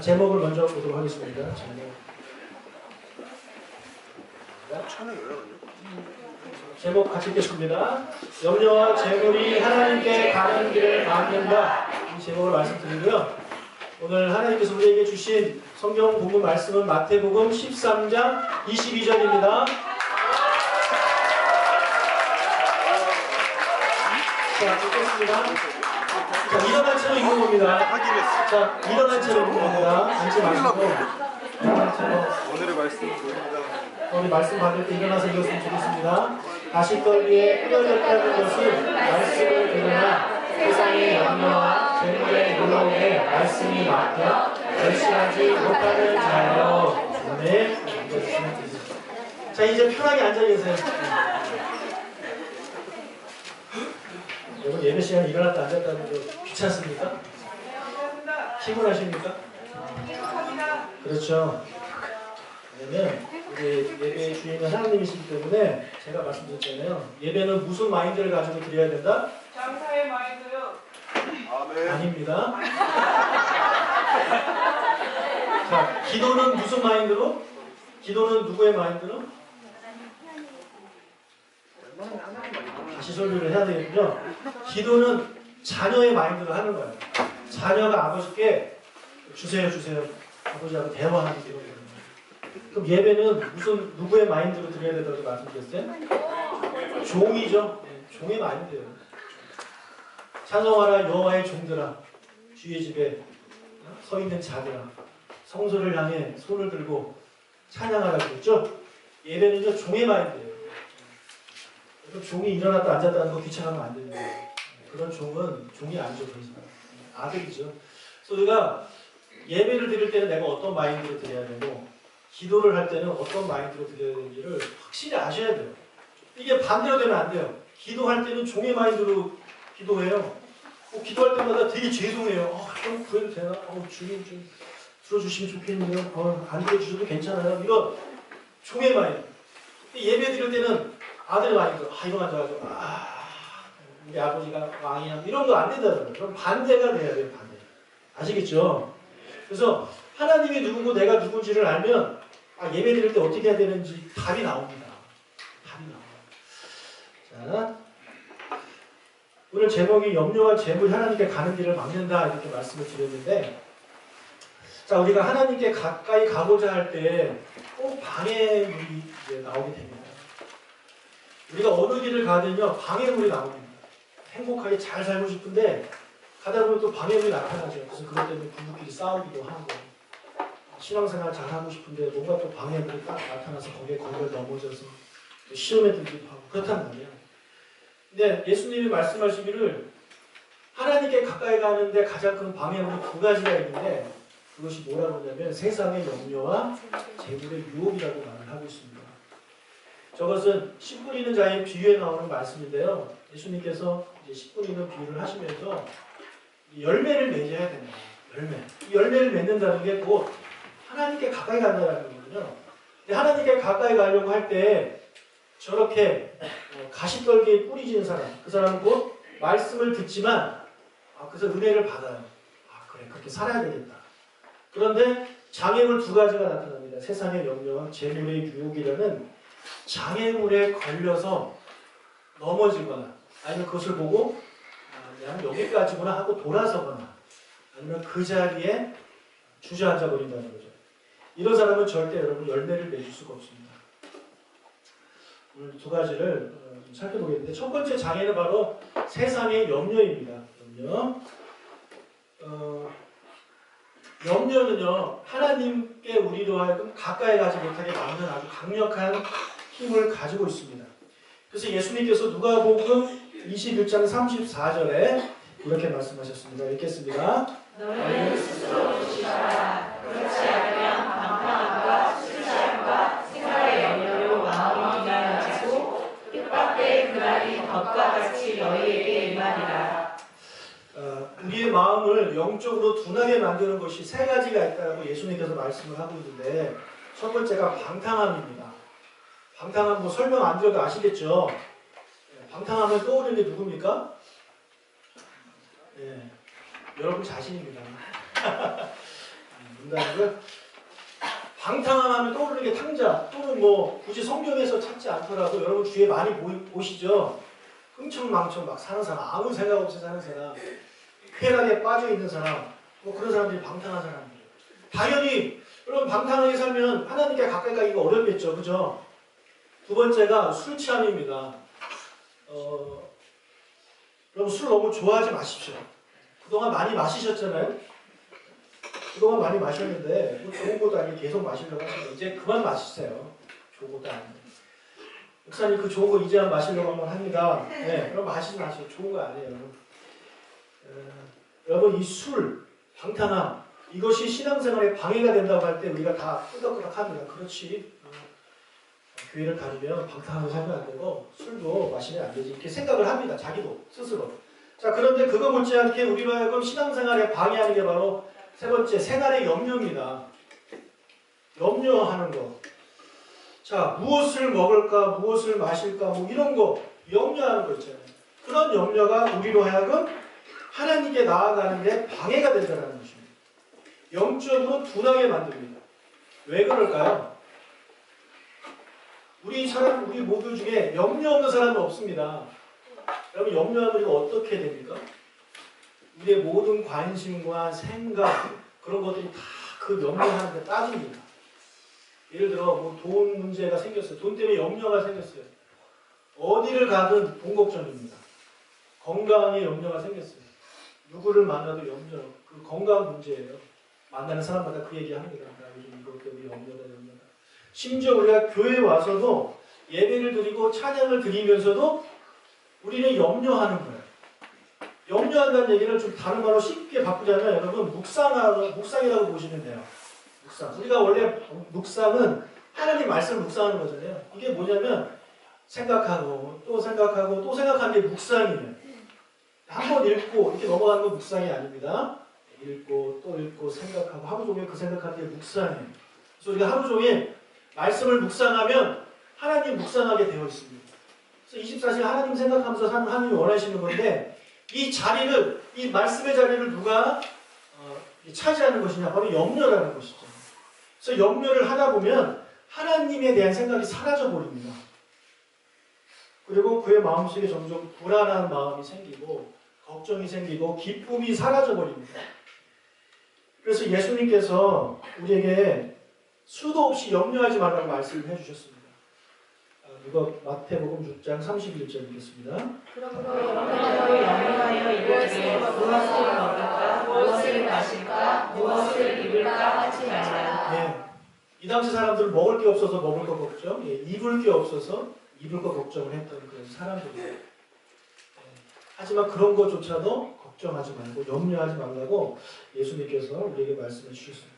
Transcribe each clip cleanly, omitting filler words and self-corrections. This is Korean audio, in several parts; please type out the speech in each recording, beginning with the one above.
제목을 먼저 보도록 하겠습니다. 제목 같이 읽겠습니다. 염려와 재물이 하나님께 가는 길을 막는다. 이 제목을 말씀드리고요. 오늘 하나님께서 우리에게 주신 성경 본문 말씀은 마태복음 13장 22절입니다. 자, 읽겠습니다. 자, 일어난 채로 읽는 겁니다. 자, 일어난 채로 읽는 겁니다. 앉지 마시고. 일어난 채로. 오늘의 말씀은 보입니다. 우리 말씀 받을 때 일어나서 읽었으면 좋겠습니다. 가시떨기에 뿌려졌다는 것은 말씀을 들으나 세상의 염려와 재물의 놀라움에 말씀이 막혀 결실하지 못하는 자여. 네. 자, 이제 편하게 앉아 계세요. 여러분 예배 시간에 일어났다 앉았다는 거 귀찮습니까? 피곤하십니까? 그렇죠. 왜냐면 우리 예배의 주인은 하나님이시기 때문에 제가 말씀드렸잖아요. 예배는 무슨 마인드를 가지고 드려야 된다? 장사의 마인드요. 아멘. 아닙니다. 자, 기도는 무슨 마인드로? 기도는 누구의 마인드로? 다시 설교를 해야 되겠군요. 기도는 자녀의 마인드로 하는 거예요. 자녀가 아버지께 주세요. 아버지하고 대화하는 기도거든요. 그럼 예배는 무슨 누구의 마인드로 드려야 된다고 말씀드렸어요? 종이죠. 네, 종의 마인드예요. 찬송하라 여호와의 종들아, 주의 집에 서 있는 자들아, 성소를 향해 손을 들고 찬양하라 그랬죠. 예배는요 종의 마인드예요. 종이 일어났다 앉았다는 거 귀찮으면 안 됩니다. 그런 종은 종이 아니죠. 아들이죠. 그래서 우리가 예배를 드릴 때는 내가 어떤 마인드로 드려야 되고 기도를 할 때는 어떤 마인드로 드려야 되는지를 확실히 아셔야 돼요. 이게 반대로 되면 안 돼요. 기도할 때는 종의 마인드로 기도해요. 기도할 때마다 되게 죄송해요. 좀 구해도 되나? 주님 좀 들어주시면 좋겠는데요. 안 들어주셔도 괜찮아요. 이런 종의 마인드. 예배 드릴 때는 아들의 마인드. 이거 앉아가지고 우리 아버지가 왕이야. 이런 거 안 된다는 거예요. 그럼 반대가 돼야 돼요. 반대. 아시겠죠? 그래서 하나님이 누구고 내가 누군지를 알면 예배 드릴 때 어떻게 해야 되는지 답이 나옵니다. 답이 나와요. 자, 오늘 제목이 염려와 재물이 하나님께 가는 길을 막는다 이렇게 말씀을 드렸는데, 자, 우리가 하나님께 가까이 가고자 할 때 꼭 방해물이 나오게 됩니다. 우리가 어느 길을 가든요 방해물이 나옵니다. 행복하게 잘 살고 싶은데 가다 보면 또 방해물이 나타나죠. 그래서 그것 때문에 부부끼리 싸우기도 하고, 신앙생활 잘 하고 싶은데 뭔가 또 방해물이 딱 나타나서 거기에 걸려 넘어져서 또 시험에 들기도 하고 그렇단 말이에요. 근데 예수님이 말씀하시기를 하나님께 가까이 가는데 가장 큰 방해물이 두 가지가 있는데 그것이 뭐라고 하냐면 세상의 염려와 재물의 유혹이라고 말을 하고 있습니다. 저것은 씨 뿌리는 자의 비유에 나오는 말씀인데요. 예수님께서 이제 씨 뿌리는 비유를 하시면서 열매를 맺어야 됩니다. 이 열매를 맺는다는 게 곧 하나님께 가까이 간다는 거거든요. 근데 하나님께 가까이 가려고 할 때 저렇게 가시떨기에 뿌리지는 사람, 그 사람은 곧 말씀을 듣지만 그래서 은혜를 받아요. 그래, 그렇게 살아야 되겠다. 그런데 장애물 두 가지가 나타납니다. 세상의 염려와 재물의 유혹이라는 장애물에 걸려서 넘어지거나 아니면 그것을 보고 그냥 여기까지구나 하고 돌아서거나 아니면 그 자리에 주저앉아 버린다는 거죠. 이런 사람은 절대 여러분 열매를 맺을 수가 없습니다. 오늘 두 가지를 좀 살펴보겠는데, 첫 번째 장애는 바로 세상의 염려입니다. 염려는요 하나님께 우리로 하여금 가까이 가지 못하게 막는 아주 강력한 힘을 가지고 있습니다. 그래서 예수님께서 누가복음 21장 34절에 이렇게 말씀하셨습니다. 읽겠습니다. 너희는 스스로 조심하라. 그렇지 않으면 방탕함과 술취함과 생활의 염려로 마음이 미련해지고 핍박될 그날이 덫과 같이 너희에게 임하리라. 우리의 마음을 영적으로 둔하게 만드는 것이 세 가지가 있다고 예수님께서 말씀을 하고 있는데, 첫 번째가 방탕함입니다. 방탕함 설명 안 드려도 아시겠죠? 방탕함을 떠오르는 게 누굽니까? 여러분 자신입니다. 문단이고요. 방탕하면 떠오르는 게 탕자 또는 뭐 굳이 성경에서 찾지 않더라도 여러분 주위에 많이 보시죠. 흥청망청 막 사는 사람, 아무 생각 없이 사는 사람, 쾌락에 빠져 있는 사람, 뭐 그런 사람들이 방탕한 사람들. 당연히 여러분 방탕하게 살면 하나님께 가까이 가기가 어렵겠죠, 그죠? 두 번째가 술 취함입니다. 여러분 술 너무 좋아하지 마십시오. 그동안 많이 마시셨잖아요. 그동안 많이 마셨는데 뭐 좋은 것도 아니고 계속 마시려고 하시는데 이제 그만 마시세요. 좋은 것도 아닌데. 목사님 그 좋은 거 이제 마시려고 한번 합니다. 네, 그럼 마시지 마세요. 좋은 거 아니에요. 여러분 이 술, 방탕함 이것이 신앙생활에 방해가 된다고 할 때 우리가 다 끄덕끄덕합니다. 그렇지. 교회를 다니면 방탕하게 살면 안 되고 술도 마시면 안 되지. 이렇게 생각을 합니다. 자기도 스스로. 자 그런데 그거 못지않게 우리로 하여금 신앙생활에 방해하는 게 바로 세 번째 생활의 염려입니다. 염려하는 거. 자 무엇을 먹을까, 무엇을 마실까, 뭐 이런 거 염려하는 거 있잖아요. 그런 염려가 우리로 하여금 하나님께 나아가는 데 방해가 된다는 것입니다. 영적으로 둔하게 만듭니다. 왜 그럴까요? 우리 모두 중에 염려 없는 사람은 없습니다. 여러분 염려하면 우리가 어떻게 됩니까? 우리의 모든 관심과 생각 그런 것들이 다 그 염려하는 데 따집니다. 예를 들어 뭐 돈 문제가 생겼어요. 돈 때문에 염려가 생겼어요. 어디를 가든 돈 걱정입니다. 건강에 염려가 생겼어요. 누구를 만나도 염려, 그 건강 문제예요. 만나는 사람마다 그 얘기 합니다. 나 요즘 이것 때문에 염려다. 심지어 우리가 교회에 와서도 예배를 드리고 찬양을 드리면서도 우리는 염려하는 거예요. 염려한다는 얘기를 좀 다른 말로 쉽게 바꾸자면 여러분 묵상이라고 보시면 돼요. 묵상. 우리가 원래 묵상은 하나님 말씀을 묵상하는 거잖아요. 이게 뭐냐면 생각하고 또 생각하고 또 생각하는 게 묵상이에요. 한번 읽고 이렇게 넘어가는 건 묵상이 아닙니다. 읽고 또 읽고 생각하고 하루 종일 그 생각하는 게 묵상이에요. 그래서 우리가 하루 종일 말씀을 묵상하면 하나님 묵상하게 되어 있습니다. 그래서 24시간 하나님 생각하면서 사는 하나님이 원하시는 건데 이 자리를, 이 말씀의 자리를 누가 차지하는 것이냐? 바로 염려라는 것이죠. 그래서 염려를 하다 보면 하나님에 대한 생각이 사라져 버립니다. 그리고 그의 마음속에 점점 불안한 마음이 생기고 걱정이 생기고 기쁨이 사라져 버립니다. 그래서 예수님께서 우리에게 수도 없이 염려하지 말라고 말씀을 해주셨습니다. 이거 마태복음 6장 31절 읽겠습니다. 그러므로 염려하여 이르기를 무엇을 먹을까, 무엇을 마실까, 무엇을 입을까 하지 말라. 예, 이 당시 사람들은 먹을 게 없어서 먹을 거 걱정, 입을 게 없어서 입을 거 걱정을 했던 그런 사람들이에요. 하지만 그런 것조차도 걱정하지 말고 염려하지 말라고 예수님께서 우리에게 말씀해 주셨습니다.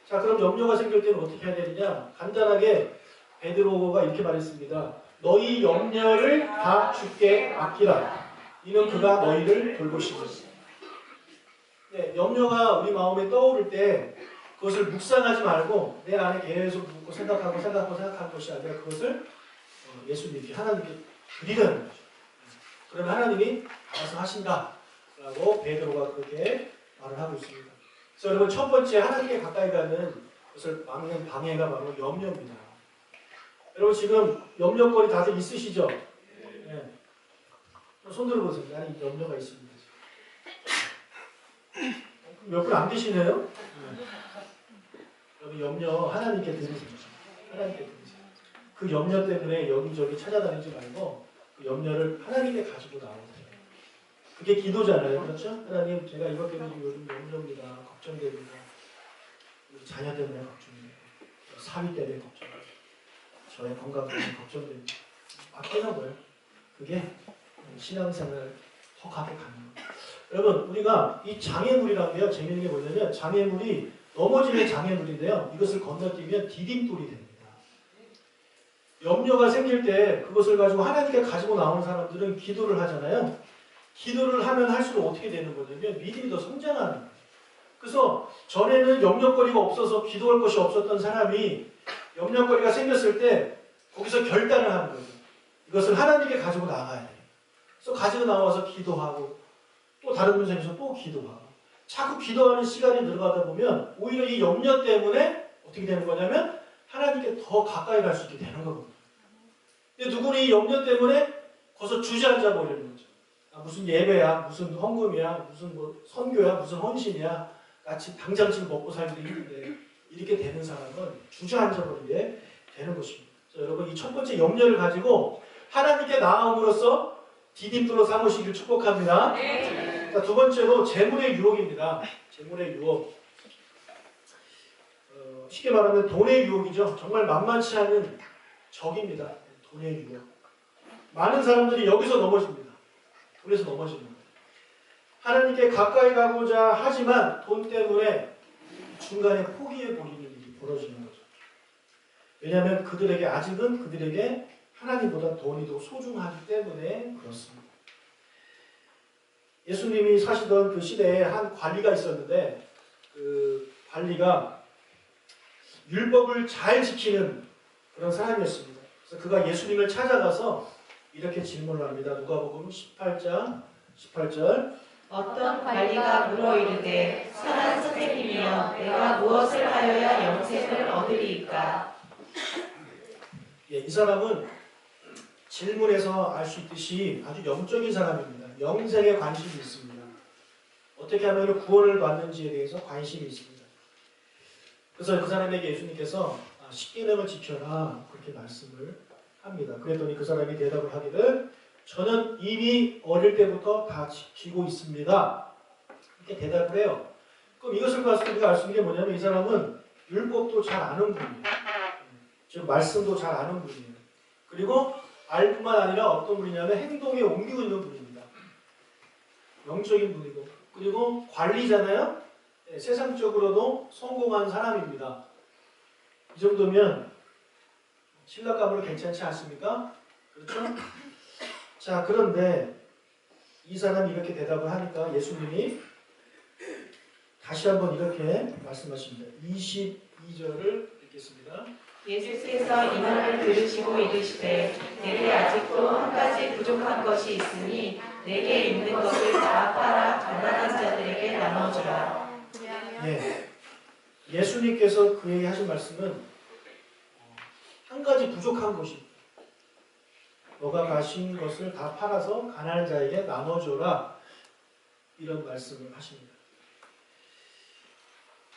자, 그럼 염려가 생길 때는 어떻게 해야 되느냐? 간단하게 베드로가 이렇게 말했습니다. 너희 염려를 다 주께 맡기라. 이는 그가 너희를 돌보시니. 네, 염려가 우리 마음에 떠오를 때 그것을 묵상하지 말고 내 안에 계속 묻고 생각하는 것이 아니라 그것을 예수님께 하나님께 드리라는 거죠. 그러면 하나님이 알아서 하신다라고 베드로가 그렇게 말을 하고 있습니다. 그래서 여러분 첫 번째 하나님께 가까이 가는 것을 막는 방해가 바로 염려입니다. 여러분 지금 염려거리 다들 있으시죠? 네. 손 들어보세요. 나는 염려가 있습니다. 몇 분 안 계시네요? 네. 여러분 염려 하나님께 드리세요. 하나님께 드리세요. 그 염려 때문에 여기저기 찾아다니지 말고 그 염려를 하나님께 가지고 나오세요. 그게 기도잖아요. 그렇죠? 하나님 제가 이것 때문에 요즘 염려입니다. 걱정됩니다. 우리 자녀 때문에 걱정입니다. 사위 때문에 걱정입니다. 저의 건강 때문에 걱정됩니다. 맡기는 거예요. 그게 신앙생활 턱하게 가는 거예요. 여러분 우리가 이 장애물이라는 게요. 재미있는 게 뭐냐면 장애물이 넘어지는 장애물인데요. 이것을 건너뛰면 디딤돌이 됩니다. 염려가 생길 때 그것을 가지고 하나님께 가지고 나오는 사람들은 기도를 하잖아요. 기도를 하면 할수록 어떻게 되는 거냐면 믿음이 더 성장하는 거예요. 그래서 전에는 염려거리가 없어서 기도할 것이 없었던 사람이 염려거리가 생겼을 때 거기서 결단을 하는 거예요. 이것을 하나님께 가지고 나가야 돼요. 그래서 가지고 나와서 기도하고 또 다른 분석에서 또 기도하고 자꾸 기도하는 시간이 늘어가다 보면 오히려 이 염려 때문에 어떻게 되는 거냐면 하나님께 더 가까이 갈 수 있게 되는 거거든요. 근데 누구는 이 염려 때문에 거기서 주저앉아 버리는 거죠. 아, 무슨 예배야, 무슨 헌금이야, 무슨 뭐 선교야, 무슨 헌신이야, 같이 당장 지금 먹고 살기도 힘든데 이렇게 되는 사람은 주저앉아 버리게 되는 것입니다. 자, 여러분 이 첫 번째 염려를 가지고 하나님께 나아옴으로써 디딤돌로 삼으시기를 축복합니다. 네. 자, 두 번째로 재물의 유혹입니다. 재물의 유혹. 쉽게 말하면 돈의 유혹이죠. 정말 만만치 않은 적입니다. 돈의 유혹. 많은 사람들이 여기서 넘어집니다. 돈에서 넘어집니다. 하나님께 가까이 가고자 하지만 돈 때문에 중간에 포기해버리는 일이 벌어지는 거죠. 왜냐하면 그들에게 아직은 그들에게 하나님보다 돈이 더 소중하기 때문에 그렇습니다. 예수님이 사시던 그 시대에 한 관리가 있었는데 그 관리가 율법을 잘 지키는 그런 사람이었습니다. 그래서 그가 예수님을 찾아가서 이렇게 질문을 합니다. 누가복음 18절 어떤 관리가 물어 이르되 선한 선생님이여 내가 무엇을 하여야 영생을 얻으리이까. 예, 이 사람은 질문에서 알 수 있듯이 아주 영적인 사람입니다. 영생에 관심이 있습니다. 어떻게 하면 구원을 받는지에 대해서 관심이 있습니다. 그래서 그 사람에게 예수님께서 십계명을 지켜라 그렇게 말씀을 합니다. 그랬더니 그 사람이 대답을 하기를 저는 이미 어릴 때부터 다 지키고 있습니다. 이렇게 대답을 해요. 그럼 이것을 봤을 때 우리가 알 수 있는 게 뭐냐면 이 사람은 율법도 잘 아는 분이에요. 즉 말씀도 잘 아는 분이에요. 그리고 알 뿐만 아니라 어떤 분이냐면 행동에 옮기고 있는 분입니다. 영적인 분이고 그리고 관리잖아요. 네, 세상적으로도 성공한 사람입니다. 이 정도면 신랑감으로 괜찮지 않습니까? 그렇죠? 자, 그런데 이 사람이 이렇게 대답을 하니까 예수님이 다시 한번 이렇게 말씀하십니다. 22절을 읽겠습니다. 예수께서 이 말을 들으시고 이르시되 내게 아직도 한 가지 부족한 것이 있으니 내게 있는 것을 다 팔아 가난한 자들에게 나눠주라. 예, 예수님께서 그에게 하신 말씀은 한 가지 부족한 것이 너가 가진 것을 다 팔아서 가난한 자에게 나눠줘라 이런 말씀을 하십니다.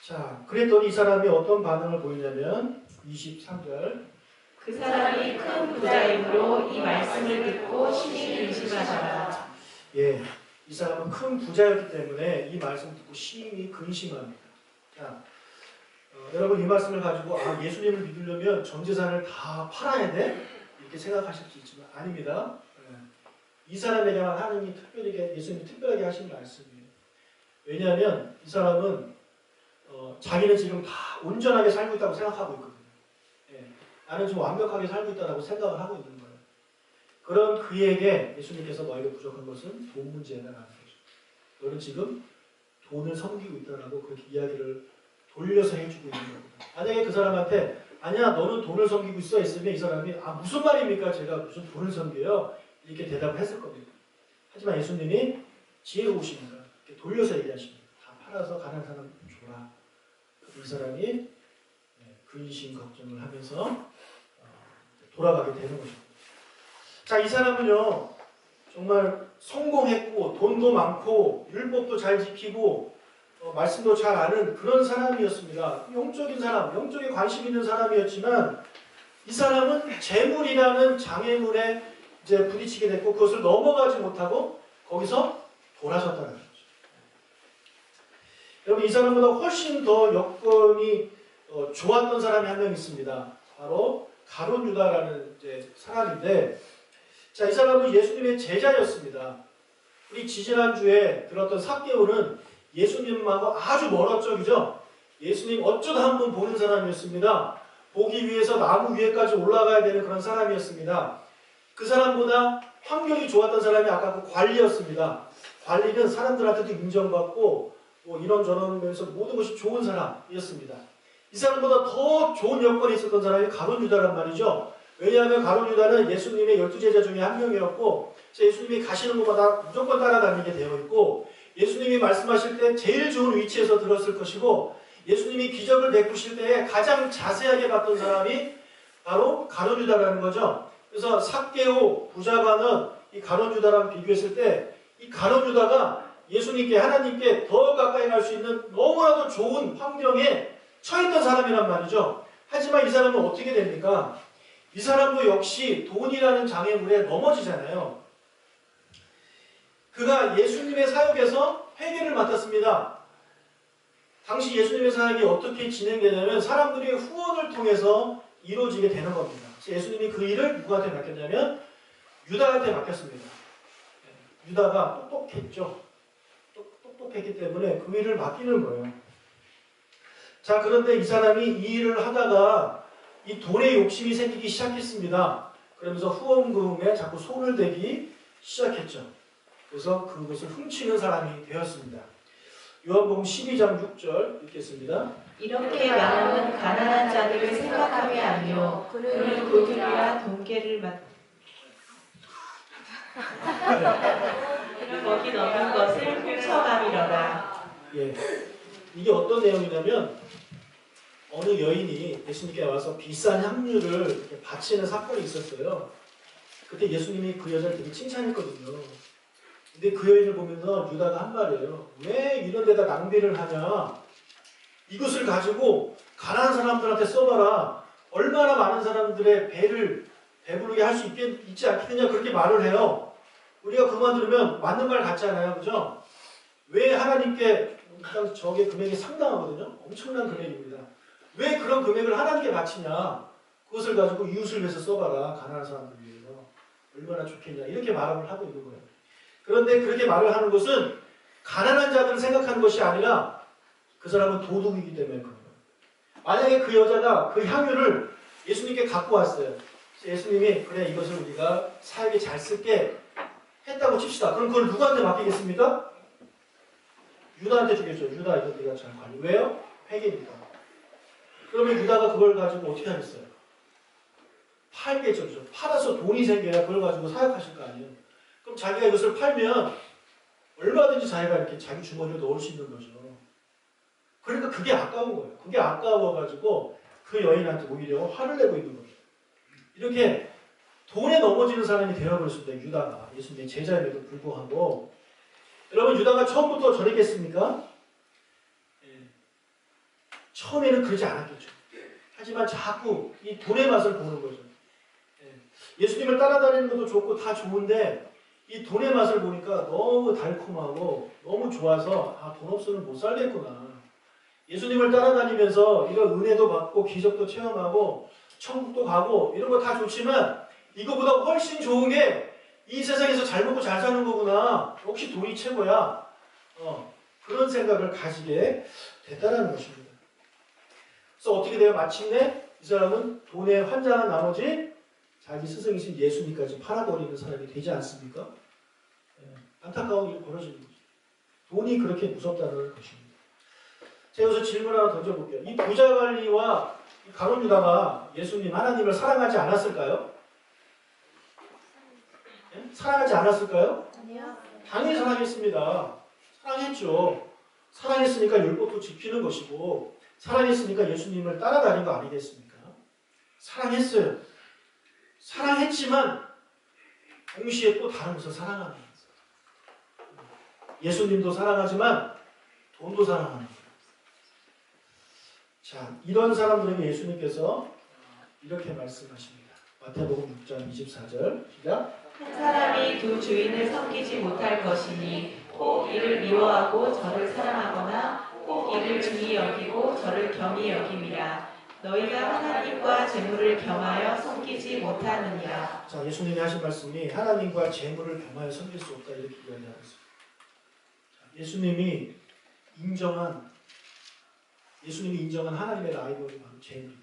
자, 그랬더니 이 사람이 어떤 반응을 보이냐면 23절 그 사람이 큰 부자이므로 이 말씀을 듣고 심히 근심하더라. 예, 이 사람은 큰 부자였기 때문에 이 말씀을 듣고 심히 근심합니다. 자, 여러분 이 말씀을 가지고 예수님을 믿으려면 전 재산을 다 팔아야 돼? 이렇게 생각하실 수 있지만 아닙니다. 이 사람에게만 하나님이 예수님이 특별하게 하신 말씀이에요. 왜냐하면 이 사람은 자기는 지금 다 온전하게 살고 있다고 생각하고 있거든요. 예, 나는 지금 완벽하게 살고 있다고 생각을 하고 있는 거예요. 그런 그에게 예수님께서 너에게 부족한 것은 돈 문제다라는 거죠. 너는 지금 돈을 섬기고 있다라고 그렇게 이야기를 돌려서 해주고 있는 겁니다. 만약에 그 사람한테 아니야 너는 돈을 섬기고 있어 했으면 이 사람이 무슨 말입니까? 제가 무슨 돈을 섬겨요? 이렇게 대답을 했을 겁니다. 하지만 예수님이 지혜로우십니다. 이렇게 돌려서 얘기하십니다. 다 팔아서 가난한 사람 줘라. 이 사람이 근심 걱정을 하면서 돌아가게 되는 것입니다. 자, 이 사람은요 정말 성공했고 돈도 많고 율법도 잘 지키고 말씀도 잘 아는 그런 사람이었습니다. 영적인 사람, 영적에 관심 있는 사람이었지만 이 사람은 재물이라는 장애물에 이제 부딪히게 됐고 그것을 넘어가지 못하고 거기서 돌아섰다는 거죠. 여러분 이 사람보다 훨씬 더 여건이 좋았던 사람이 한 명 있습니다. 바로 가룟 유다라는 이제 사람인데 자, 이 사람은 예수님의 제자였습니다. 우리 지지난주에 들었던 삭개오는 예수님하고 아주 멀었죠. 그죠? 예수님 어쩌다 한 번 보는 사람이었습니다. 보기 위해서 나무 위에까지 올라가야 되는 그런 사람이었습니다. 그 사람보다 환경이 좋았던 사람이 아까 그 관리였습니다. 관리는 사람들한테도 인정받고 뭐 이런저런 면에서 모든 것이 좋은 사람이었습니다. 이 사람보다 더 좋은 여건이 있었던 사람이 가룟 유다란 말이죠. 왜냐하면 가룟 유다는 예수님의 12제자 중에 한 명이었고 예수님이 가시는 곳마다 무조건 따라다니게 되어 있고 예수님이 말씀하실 때 제일 좋은 위치에서 들었을 것이고 예수님이 기적을 베푸실 때에 가장 자세하게 봤던 사람이 바로 가룟 유다라는 거죠. 그래서 삭개오 부자가는 이 가룟 유다랑 비교했을 때 이 가룟 유다가 예수님께 하나님께 더 가까이 갈 수 있는 너무나도 좋은 환경에 처했던 사람이란 말이죠. 하지만 이 사람은 어떻게 됩니까? 이 사람도 역시 돈이라는 장애물에 넘어지잖아요. 그가 예수님의 사역에서 회개를 맡았습니다. 당시 예수님의 사역이 어떻게 진행되냐면 사람들의 후원을 통해서 이루어지게 되는 겁니다. 예수님이 그 일을 누구한테 맡겼냐면 유다한테 맡겼습니다. 유다가 똑똑했죠. 똑똑했기 때문에 그 일을 맡기는 거예요. 자, 그런데 이 사람이 이 일을 하다가 이 돈에 욕심이 생기기 시작했습니다. 그러면서 후원금에 자꾸 손을 대기 시작했죠. 그래서 그것을 훔치는 사람이 되었습니다. 요한복음 12장 6절 읽겠습니다. 이렇게 마음은 가난한 자들을 생각함이 아니요 그는 도둑이라 돈계를 거기 넣는 것을 훔쳐감이로라. 예, 이게 어떤 내용이냐면 어느 여인이 예수님께 와서 비싼 향유를 이렇게 바치는 사건이 있었어요. 그때 예수님이 그 여자를 되게 칭찬했거든요. 근데 그 여인을 보면서 유다가 한 말이에요. 왜 이런 데다 낭비를 하냐? 이것을 가지고 가난한 사람들한테 써봐라. 얼마나 많은 사람들의 배를 배부르게 할 수 있지 않겠느냐 그렇게 말을 해요. 우리가 그만 들으면 맞는 말 같잖아요. 그죠? 왜 하나님께 일단 저게 금액이 상당하거든요. 엄청난 금액입니다. 왜 그런 금액을 하나님께 바치냐? 그것을 가지고 이웃을 위해서 써봐라. 가난한 사람들 위해서. 얼마나 좋겠냐. 이렇게 말을 하고 있는 거예요. 그런데 그렇게 말을 하는 것은 가난한 자들을 생각하는 것이 아니라 그 사람은 도둑이기 때문에 그런 거예요. 만약에 그 여자가 그 향유를 예수님께 갖고 왔어요. 예수님이 그래 이것을 우리가 사역에 잘 쓸게 했다고 칩시다. 그럼 그걸 누구한테 맡기겠습니까? 유다한테 주겠죠. 유다 이거 네가 잘 관리. 왜요? 회계니까. 그러면 유다가 그걸 가지고 어떻게 하겠어요? 팔겠죠. 그죠? 팔아서 돈이 생겨야 그걸 가지고 사역하실 거 아니에요. 그럼 자기가 이것을 팔면 얼마든지 자기가 이렇게 자기 주머니에 넣을 수 있는 거죠. 그러니까 그게 아까운 거예요. 그게 아까워가지고 그 여인한테 오히려 화를 내고 있는 거예요. 이렇게 돈에 넘어지는 사람이 되어버렸습니다. 유다가. 예수님의 제자임에도 불구하고. 여러분 유다가 처음부터 저랬겠습니까? 처음에는 그러지 않았겠죠. 하지만 자꾸 이 돈의 맛을 보는 거죠. 예수님을 따라다니는 것도 좋고 다 좋은데 이 돈의 맛을 보니까 너무 달콤하고 너무 좋아서 아, 돈 없으면 못 살겠구나. 예수님을 따라다니면서 이런 은혜도 받고 기적도 체험하고 천국도 가고 이런 거 다 좋지만 이거보다 훨씬 좋은 게 이 세상에서 잘 먹고 잘 사는 거구나. 역시 돈이 최고야. 그런 생각을 가지게 됐다는 것입니다. 그래서 어떻게 돼요? 마침내 이 사람은 돈에 환장한 나머지 자기 스승이신 예수님까지 팔아버리는 사람이 되지 않습니까? 안타까운 일이 벌어지는 거죠. 돈이 그렇게 무섭다는 것입니다. 제가 여기서 질문 하나 던져볼게요. 이 부자관리와 가룟 유다가 예수님 하나님을 사랑하지 않았을까요? 사랑하지 않았을까요? 아니요. 당연히 사랑했습니다. 사랑했죠. 사랑했으니까 율법도 지키는 것이고 사랑했으니까 예수님을 따라다닌 거 아니겠습니까? 사랑했어요. 사랑했지만 동시에 또 다른 것을 사랑하는 거예요. 예수님도 사랑하지만 돈도 사랑하는 거예요. 자, 이런 사람들에게 예수님께서 이렇게 말씀하십니다. 마태복음 6장 24절 시작. 한 사람이 두 주인을 섬기지 못할 것이니 혹 이를 미워하고 저를 사랑하거나 혹 이를 중히 여기고 저를 겸히 여김이라. 너희가 하나님과 재물을 겸하여 섬기지 못하느니라. 자, 예수님이 하신 말씀이 하나님과 재물을 겸하여 섬길 수 없다 이렇게 이야기하고 있습니다. 예수님이 인정한 하나님의 아이돌이 바로 재물입니다.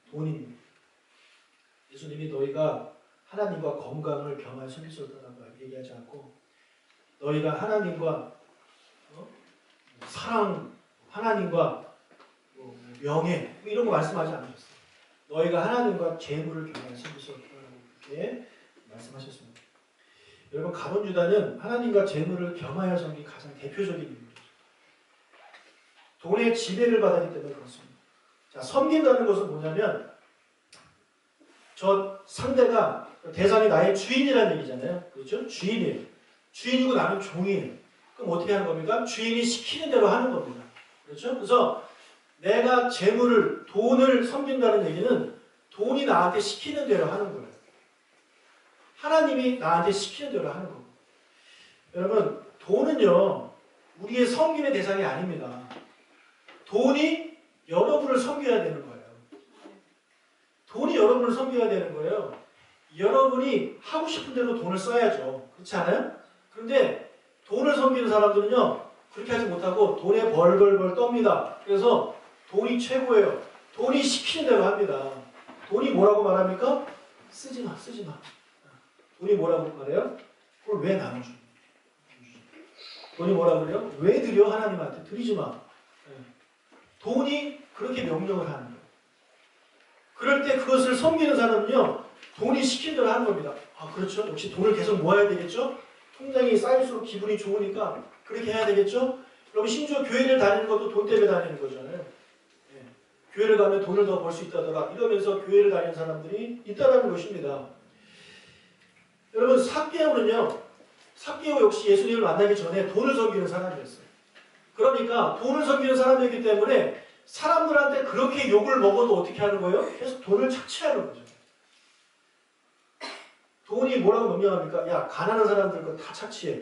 돈입니다. 예수님이 너희가 하나님과 건강을 겸하여 섬길 수 없다고 얘기하지 않고 너희가 하나님과 사랑, 하나님과 명예 이런 거 말씀하지 않으셨어요. 너희가 하나님과 재물을 겸하여 섬길 수 없다고 이렇게 말씀하셨습니다. 여러분 가론 유다는 하나님과 재물을 겸하여 섬긴 가장 대표적인 인물이죠. 돈의 지배를 받았기 때문에 그렇습니다. 자, 섬긴다는 것은 뭐냐면 저 상대가 대상이 나의 주인이라는 얘기잖아요. 그렇죠? 주인이에요. 주인이고 나는 종이에요. 그럼 어떻게 하는 겁니까? 주인이 시키는 대로 하는 겁니다. 그렇죠? 그래서 내가 재물을, 돈을 섬긴다는 얘기는 돈이 나한테 시키는 대로 하는 거예요. 하나님이 나한테 시키는 대로 하는 거고. 여러분, 돈은요, 우리의 섬김의 대상이 아닙니다. 돈이 여러분을 섬겨야 되는 거예요. 돈이 여러분을 섬겨야 되는 거예요. 여러분이 하고 싶은 대로 돈을 써야죠. 그렇지 않아요? 그런데 돈을 섬기는 사람들은요, 그렇게 하지 못하고 돈에 벌벌벌 떱니다. 그래서 돈이 최고예요. 돈이 시키는 대로 합니다. 돈이 뭐라고 말합니까? 쓰지 마, 쓰지 마. 돈이 뭐라고 말해요? 그걸 왜 나눠줘? 돈이 뭐라고 그래요? 왜 드려? 하나님한테 드리지 마. 돈이 그렇게 명령을 하는 거예요. 그럴 때 그것을 섬기는 사람은요, 돈이 시킨 대로 하는 겁니다. 아, 그렇죠. 역시 돈을 계속 모아야 되겠죠? 통장이 쌓일수록 기분이 좋으니까 그렇게 해야 되겠죠? 여러분, 심지어 교회를 다니는 것도 돈 때문에 다니는 거잖아요. 예. 교회를 가면 돈을 더 벌 수 있다더라. 이러면서 교회를 다니는 사람들이 있다는 것입니다. 여러분, 삭개오는요, 삭개오 역시 예수님을 만나기 전에 돈을 섬기는 사람이었어요. 그러니까 돈을 섬기는 사람이기 때문에 사람들한테 그렇게 욕을 먹어도 어떻게 하는 거예요? 계속 돈을 착취하는 거죠. 돈이 뭐라고 명령합니까? 야, 가난한 사람들 거 다 착취해.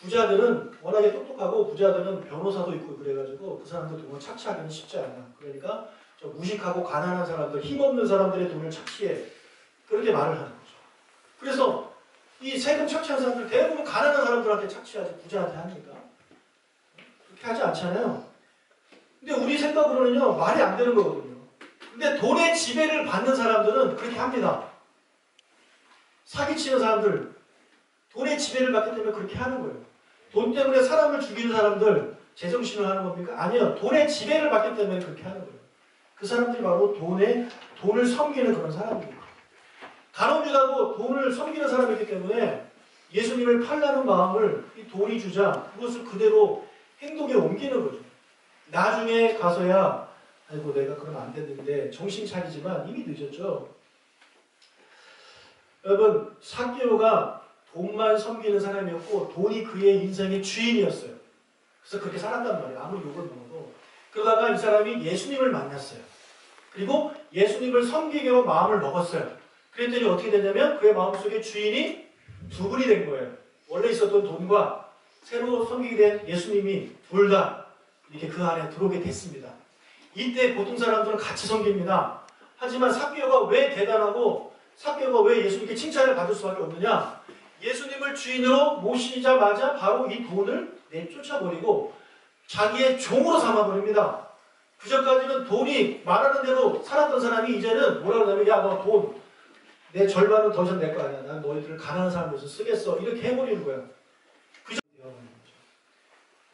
부자들은 워낙에 똑똑하고 부자들은 변호사도 있고 그래가지고 그 사람들 돈을 착취하기는 쉽지 않아. 그러니까 저 무식하고 가난한 사람들, 힘없는 사람들의 돈을 착취해. 그렇게 말을 하는 거죠. 그래서 이 세금 착취한 사람들 대부분 가난한 사람들한테 착취하지 부자한테 합니까? 그렇게 하지 않잖아요. 근데 우리 생각으로는요, 말이 안 되는 거거든요. 근데 돈의 지배를 받는 사람들은 그렇게 합니다. 사기치는 사람들, 돈의 지배를 받기 때문에 그렇게 하는 거예요. 돈 때문에 사람을 죽이는 사람들, 제정신을 하는 겁니까? 아니요. 돈의 지배를 받기 때문에 그렇게 하는 거예요. 그 사람들이 바로 돈을 섬기는 그런 사람입니다. 가론 유다도 돈을 섬기는 사람이기 때문에 예수님을 팔라는 마음을 이 돈이 주자 그것을 그대로 행동에 옮기는 거죠. 나중에 가서야 아이고 내가 그러면 안 됐는데 정신 차리지만 이미 늦었죠. 여러분, 삭개오가 돈만 섬기는 사람이었고 돈이 그의 인생의 주인이었어요. 그래서 그렇게 살았단 말이에요. 아무리 욕을 먹어도. 그러다가 이 사람이 예수님을 만났어요. 그리고 예수님을 섬기기로 마음을 먹었어요. 그랬더니 어떻게 됐냐면 그의 마음속에 주인이 두 분이 된 거예요. 원래 있었던 돈과 새로 섬기게 된 예수님이 둘 다 이렇게 그 안에 들어오게 됐습니다. 이때 보통 사람들은 같이 섬깁니다. 하지만 삭개오가 왜 대단하고 삭개오가 왜 예수님께 칭찬을 받을 수밖에 없느냐? 예수님을 주인으로 모시자마자 바로 이 돈을 내쫓아버리고 자기의 종으로 삼아버립니다. 그전까지는 돈이 말하는 대로 살았던 사람이 이제는 뭐라고 하냐면 야, 너 돈 내 절반은 더 이상 낼 거 아니야. 난 너희들을 가난한 사람으로서 쓰겠어. 이렇게 해버리는 거야.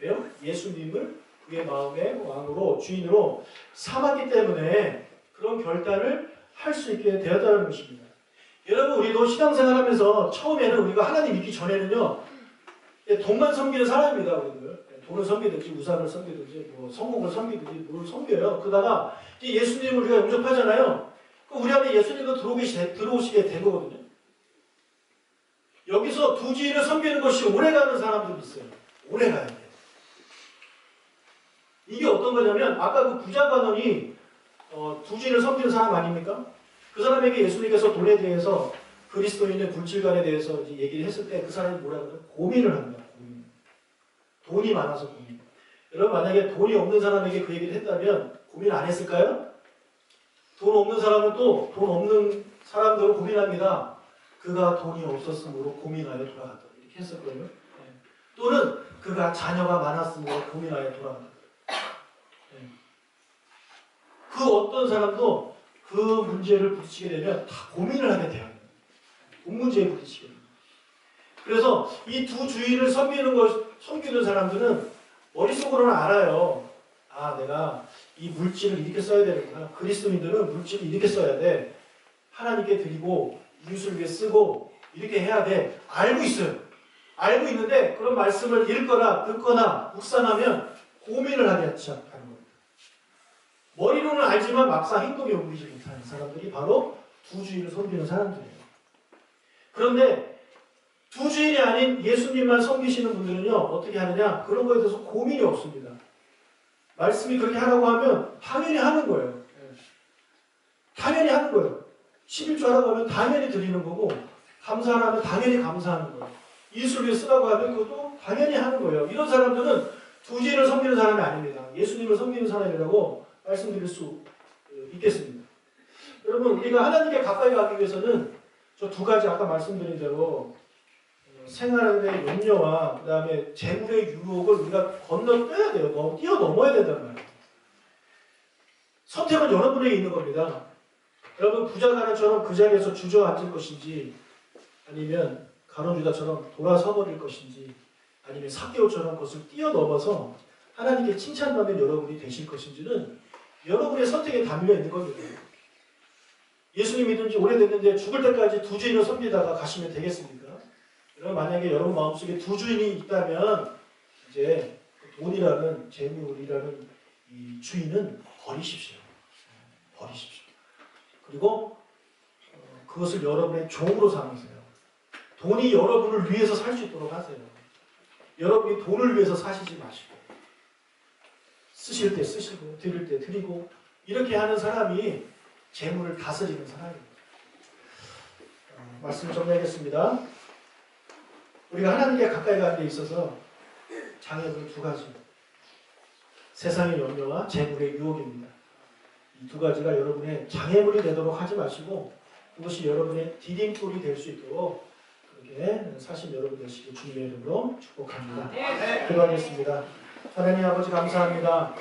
왜요? 예수님을 그의 마음의 왕으로 주인으로 삼았기 때문에 그런 결단을 할 수 있게 되었다는 것입니다. 여러분, 우리도 신앙생활하면서 처음에는 우리가 하나님 믿기 전에는요, 돈만 섬기는 사람입니다. 우리들 돈을 섬기든지 우상을 섬기든지 뭐 성공을 섬기든지 뭘 섬겨요. 그러다가 이제 예수님을 우리가 영접하잖아요. 그럼 우리 안에 예수님도 들어오시게 된 거거든요. 여기서 두 주인을 섬기는 것이 오래가는 사람들이 있어요. 오래가야 돼요. 이게 어떤 거냐면 아까 그 부자 관원이 두 주인을 섬기는 사람 아닙니까? 그 사람에게 예수님께서 돈에 대해서 그리스도인의 불질관에 대해서 이제 얘기를 했을 때 그 사람이 뭐라 그래요? 고민을 합니다. 고민. 돈이 많아서 고민. 여러분, 만약에 돈이 없는 사람에게 그 얘기를 했다면 고민 안 했을까요? 돈 없는 사람은 또 돈 없는 사람대로 고민합니다. 그가 돈이 없었으므로 고민하여 돌아갔다. 이렇게 했었거든요. 네. 또는 그가 자녀가 많았으므로 고민하여 돌아갔다. 네. 그 어떤 사람도 그 문제를 부딪히게 되면 다 고민을 하게 돼요. 돈 문제에 부딪히게 됩니다. 그래서 이 두 주인을 섬기는 사람들은 머릿속으로는 알아요. 아, 내가 이 물질을 이렇게 써야 되는구나. 그리스도인들은 물질을 이렇게 써야 돼. 하나님께 드리고 이웃을 위해 쓰고 이렇게 해야 돼. 알고 있어요. 알고 있는데 그런 말씀을 읽거나 듣거나 묵상하면 고민을 하기 시작하는 겁니다. 머리로는 알지만 막상 행동에 옮기지 못하는 사람들이 바로 두 주일을 섬기는 사람들이에요. 그런데 두 주일이 아닌 예수님만 섬기시는 분들은요, 어떻게 하느냐? 그런 거에 대해서 고민이 없습니다. 말씀이 그렇게 하라고 하면 당연히 하는 거예요. 당연히 하는 거예요. 11조 하라고 하면 당연히 드리는 거고, 감사하라면 당연히 감사하는 거예요. 이웃을 위해 쓰라고 하면 그것도 당연히 하는 거예요. 이런 사람들은 두 주일을 섬기는 사람이 아닙니다. 예수님을 섬기는 사람이라고 말씀드릴 수 있겠습니다. 여러분, 우리가 하나님께 가까이 가기 위해서는 저 두 가지 아까 말씀드린 대로 생활의 염려와 그 다음에 재물의 유혹을 우리가 건너뛰어야 돼요. 뛰어넘어야 된단 말이에요. 선택은 여러분에게 있는 겁니다. 여러분 부자 가난처럼 그 자리에서 주저앉을 것인지, 아니면 가론유다처럼 돌아서 버릴 것인지, 아니면 삭개오처럼 그것을 뛰어넘어서 하나님께 칭찬받는 여러분이 되실 것인지는 여러분의 선택에 담겨 있는 겁니다. 예수님 믿은 지 오래됐는데 죽을 때까지 두 주인을 섬기다가 가시면 되겠습니까? 여러분, 만약에 여러분 마음속에 두 주인이 있다면 이제 돈이라는, 재물이라는 이 주인은 버리십시오. 버리십시오. 그리고 그것을 여러분의 종으로 삼으세요. 돈이 여러분을 위해서 살 수 있도록 하세요. 여러분이 돈을 위해서 사시지 마시고, 쓰실 때 쓰시고 드릴 때 드리고, 이렇게 하는 사람이 재물을 다스리는 사람입니다. 말씀 정리하겠습니다. 우리가 하나님께 가까이 가는 데 있어서 장애물 두 가지, 세상의 염려와 재물의 유혹입니다. 이 두 가지가 여러분의 장애물이 되도록 하지 마시고, 그것이 여러분의 디딤돌이 될 수 있도록 그렇게 사신 여러분 되시길 주님의 이름으로 축복합니다. 기도하겠습니다. 하나님 아버지 감사합니다.